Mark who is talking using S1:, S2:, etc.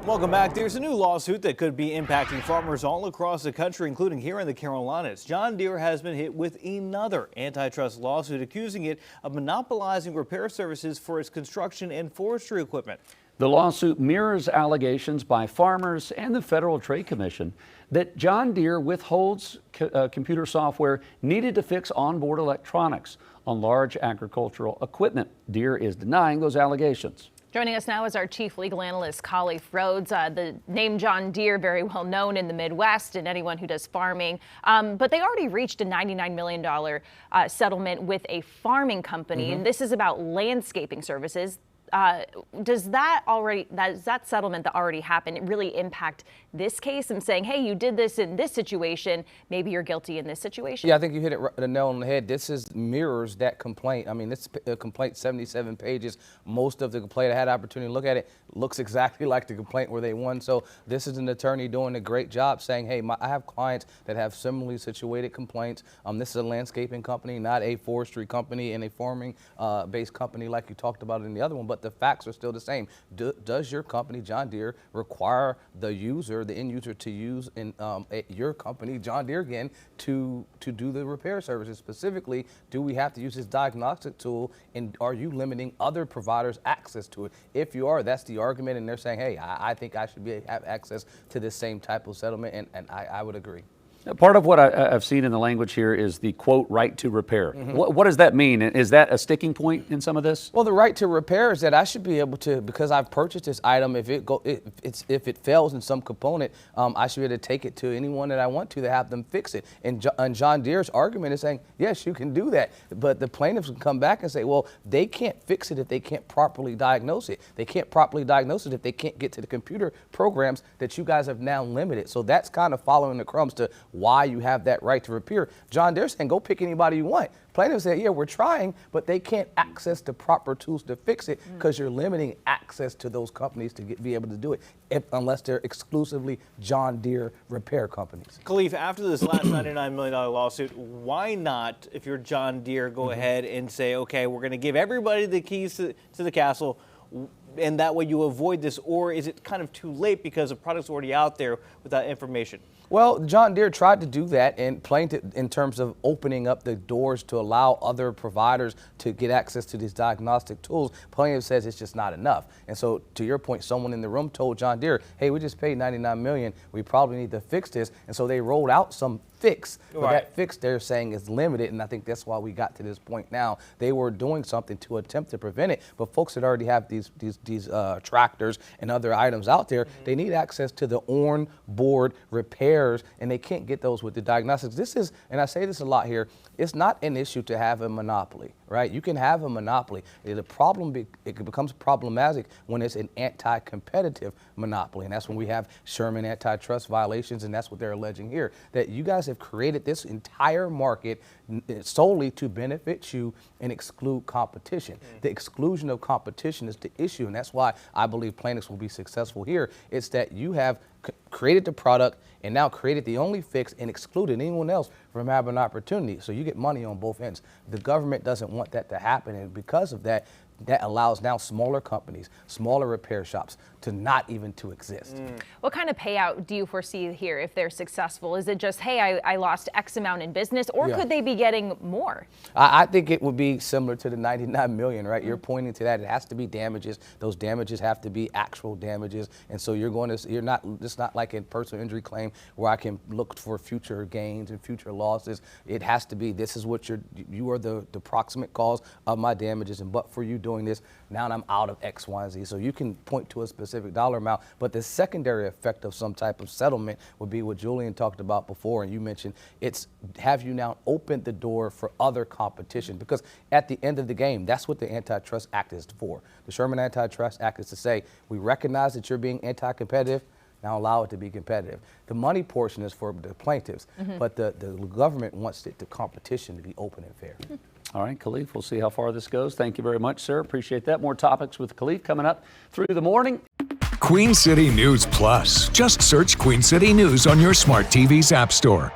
S1: Welcome back. There's a new lawsuit that could be impacting farmers all across the country, including here in the Carolinas. John Deere has been hit with another antitrust lawsuit accusing it of monopolizing repair services for its construction and forestry equipment.
S2: The lawsuit mirrors allegations by farmers and the Federal Trade Commission that John Deere withholds computer software needed to fix onboard electronics on large agricultural equipment. Deere is denying those allegations.
S3: Joining us now is our chief legal analyst, Khalif Rhodes. The name John Deere, very well known in the Midwest and anyone who does farming. But they already reached a $99 million settlement with a farming company, and this is about landscaping services. Does that settlement that already happened really impact this case and saying, hey, you did this in this situation, maybe you're guilty in this situation?
S4: Yeah, I think you hit the nail on the head. This mirrors that complaint. I mean, this complaint, 77 pages. Most of the complaint, I had an opportunity to look at it, looks exactly like the complaint where they won. So this is an attorney doing a great job saying, hey, I have clients that have similarly situated complaints. This is a landscaping company, not a forestry company and a farming based company like you talked about in the other one, but the facts are still the same. Does your company, John Deere, require the end user to use your company, John Deere again, to do the repair services? Specifically, do we have to use this diagnostic tool, and are you limiting other providers' access to it? If you are, that's the argument, and they're saying, hey, I think I should have access to this same type of settlement, and I would agree.
S2: Part of what I've seen in the language here is the, quote, right to repair. What does that mean? Is that a sticking point in some of this?
S4: Well, the right to repair is that I should be able to, because I've purchased this item, if it fails in some component, I should be able to take it to anyone that I want to have them fix it. And John Deere's argument is saying, yes, you can do that. But the plaintiffs can come back and say, well, they can't fix it if they can't properly diagnose it. They can't properly diagnose it if they can't get to the computer programs that you guys have now limited. So that's kind of following the crumbs to why you have that right to repair. John Deere saying, go pick anybody you want. Plaintiffs say, yeah, we're trying, but they can't access the proper tools to fix it because you're limiting access to those companies to be able to do it unless they're exclusively John Deere repair companies.
S1: Khalif, after this last $99 million lawsuit, why not, if you're John Deere, go ahead and say, okay, we're going to give everybody the keys to the castle, and that way you avoid this? Or is it kind of too late because the product's already out there with that information?
S4: Well, John Deere tried to do that and plaintiff in terms of opening up the doors to allow other providers to get access to these diagnostic tools. Plaintiff says it's just not enough. And so to your point, someone in the room told John Deere, hey, we just paid $99 million. We probably need to fix this. And so they rolled out some fix, but that fix they're saying is limited, and I think that's why we got to this point now. They were doing something to attempt to prevent it, but folks that already have these tractors and other items out there, they need access to the on-board repairs, and they can't get those with the diagnostics. This is, and I say this a lot here, it's not an issue to have a monopoly, right? You can have a monopoly. The problem, it becomes problematic when it's an anti-competitive monopoly, and that's when we have Sherman antitrust violations, and that's what they're alleging here, that you guys have created this entire market solely to benefit you and exclude competition. The exclusion of competition is the issue, and that's why I believe plaintiffs will be successful here. It's that you have created the product and now created the only fix and excluded anyone else from having an opportunity. So you get money on both ends. The government doesn't want that to happen, and because of that, that allows now smaller companies, smaller repair shops to not even to exist.
S3: What kind of payout do you foresee here if they're successful? Is it just, hey, I lost X amount in business, or could they be getting more?
S4: I think it would be similar to the $99 million, right? You're pointing to that. It has to be damages. Those damages have to be actual damages, and so it's not like a personal injury claim where I can look for future gains and future losses. It has to be, this is what you are the proximate cause of my damages, and but for you doing this, now I'm out of X, Y, and Z. So you can point to a specific dollar amount, but the secondary effect of some type of settlement would be what Julian talked about before, and you mentioned, it's have you now opened the door for other competition? Because at the end of the game, that's what the Antitrust Act is for. The Sherman Antitrust Act is to say, we recognize that you're being anti-competitive, now allow it to be competitive. The money portion is for the plaintiffs, but the government wants the competition to be open and fair.
S2: All right, Khalif, we'll see how far this goes. Thank you very much, sir. Appreciate that. More topics with Khalif coming up through the morning.
S5: Queen City News Plus. Just search Queen City News on your smart TV's app store.